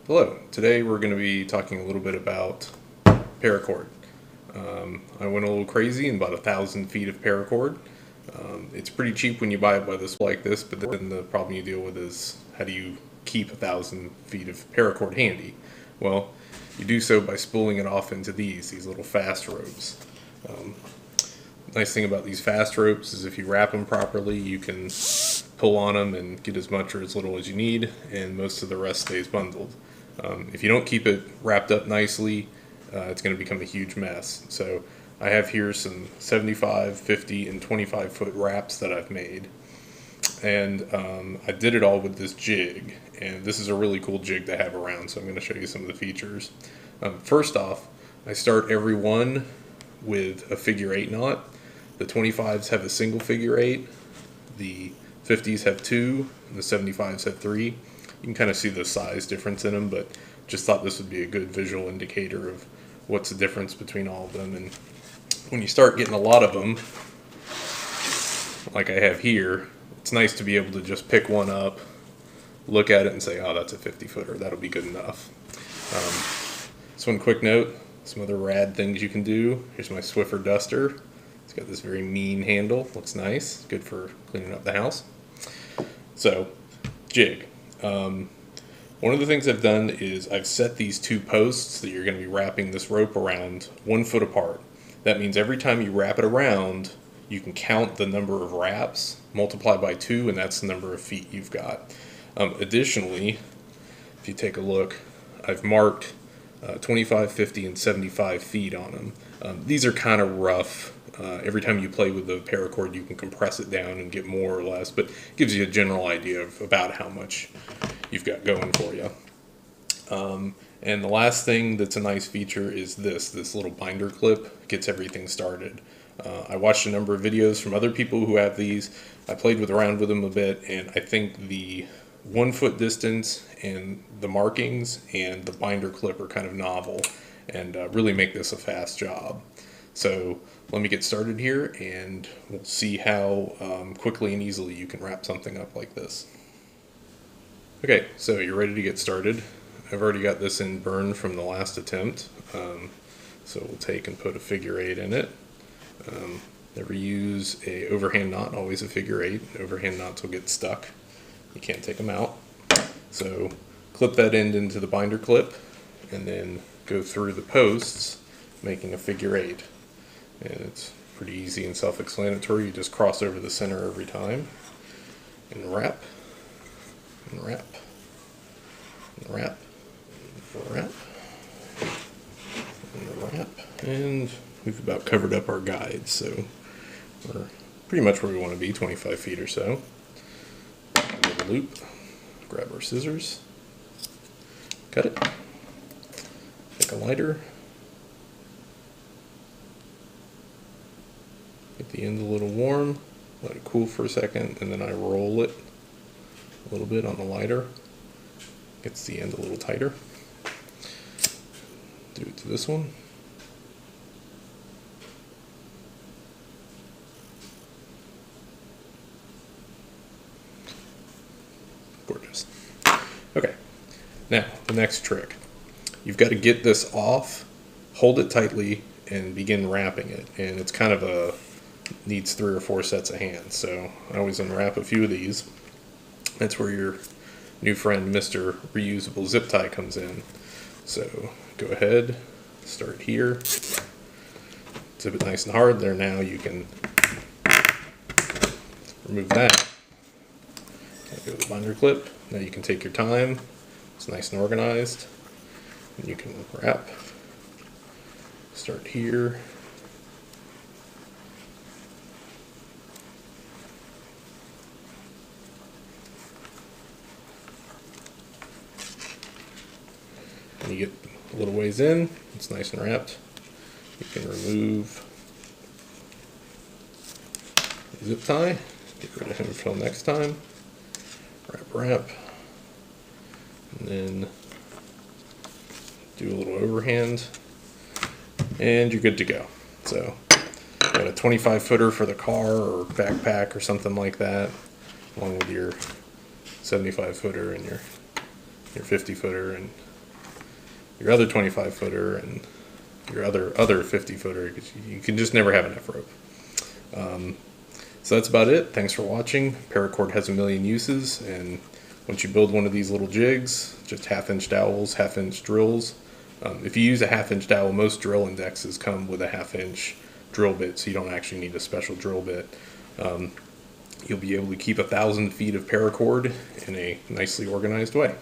Hello, today we're going to be talking a little bit about paracord. I went a little crazy and bought 1,000 feet of paracord. It's pretty cheap when you buy it by this like this, but then the problem you deal with is how do you keep 1,000 feet of paracord handy? Well, you do so by spooling it off into these little fast ropes. Nice thing about these fast ropes is if you wrap them properly, you can pull on them and get as much or as little as you need, and most of the rest stays bundled. If you don't keep it wrapped up nicely, it's going to become a huge mess. So I have here some 75, 50, and 25 foot wraps that I've made. And I did it all with this jig. And this is a really cool jig to have around, so I'm going to show you some of the features. First off, I start every one with a figure 8 knot. The 25s have a single figure 8. The 50s have 2. And the 75s have 3. You can kind of see the size difference in them, but just thought this would be a good visual indicator of what's the difference between all of them. And when you start getting a lot of them, like I have here, it's nice to be able to just pick one up, look at it and say, oh, that's a 50 footer, that'll be good enough. So one quick note, some other rad things you can do. Here's my Swiffer duster. It's got this very mean handle, looks nice, good for cleaning up the house. So, jig. One of the things I've done is I've set these two posts that you're going to be wrapping this rope around 1 foot apart. That means every time you wrap it around, you can count the number of wraps, multiply by 2, and that's the number of feet you've got. Additionally, if you take a look, I've marked 25, 50, and 75 feet on them. These are kind of rough. Every time you play with the paracord, you can compress it down and get more or less, but it gives you a general idea of about how much you've got going for you. And the last thing that's a nice feature is this little binder clip. Gets everything started. I watched a number of videos from other people who have these. I played around with them a bit, and I think the 1 foot distance and the markings and the binder clip are kind of novel and really make this a fast job. So let me get started here and we'll see how quickly and easily you can wrap something up like this. Okay, so you're ready to get started. I've already got this in burn from the last attempt. So we'll take and put a figure 8 in it. Never use a overhand knot, always a figure 8. Overhand knots will get stuck. You can't take them out. So clip that end into the binder clip and then go through the posts making a figure 8. And it's pretty easy and self-explanatory. You just cross over the center every time and wrap and wrap and wrap and wrap and wrap. And we've about covered up our guide, so we're pretty much where we want to be, 25 feet or so. Make a loop, grab our scissors, cut it, take a lighter, get the end a little warm, let it cool for a second, and then I roll it a little bit on the lighter. Gets the end a little tighter. Do it to this one. Gorgeous. Okay, now the next trick. You've got to get this off, hold it tightly, and begin wrapping it. And it's kind of needs 3 or 4 sets of hands. So I always unwrap a few of these. That's where your new friend Mr. Reusable Zip Tie comes in. So go ahead, start here, zip it nice and hard. There, now you can remove that. Go to the binder clip. Now you can take your time. It's nice and organized. And you can wrap. Start here. And you get a little ways in, it's nice and wrapped. You can remove the zip tie, get rid of him until next time. Wrap, and then do a little overhand, and you're good to go. So, got a 25 footer for the car or backpack or something like that, along with your 75 footer and your 50 footer, and your other 25 footer and your other 50 footer, because you can just never have enough rope. So that's about it. Thanks for watching. Paracord has a million uses, and once you build one of these little jigs, just 1/2 inch dowels, 1/2 inch drills. If you use a 1/2 inch dowel, most drill indexes come with a 1/2 inch drill bit, so you don't actually need a special drill bit. You'll be able to keep 1,000 feet of paracord in a nicely organized way.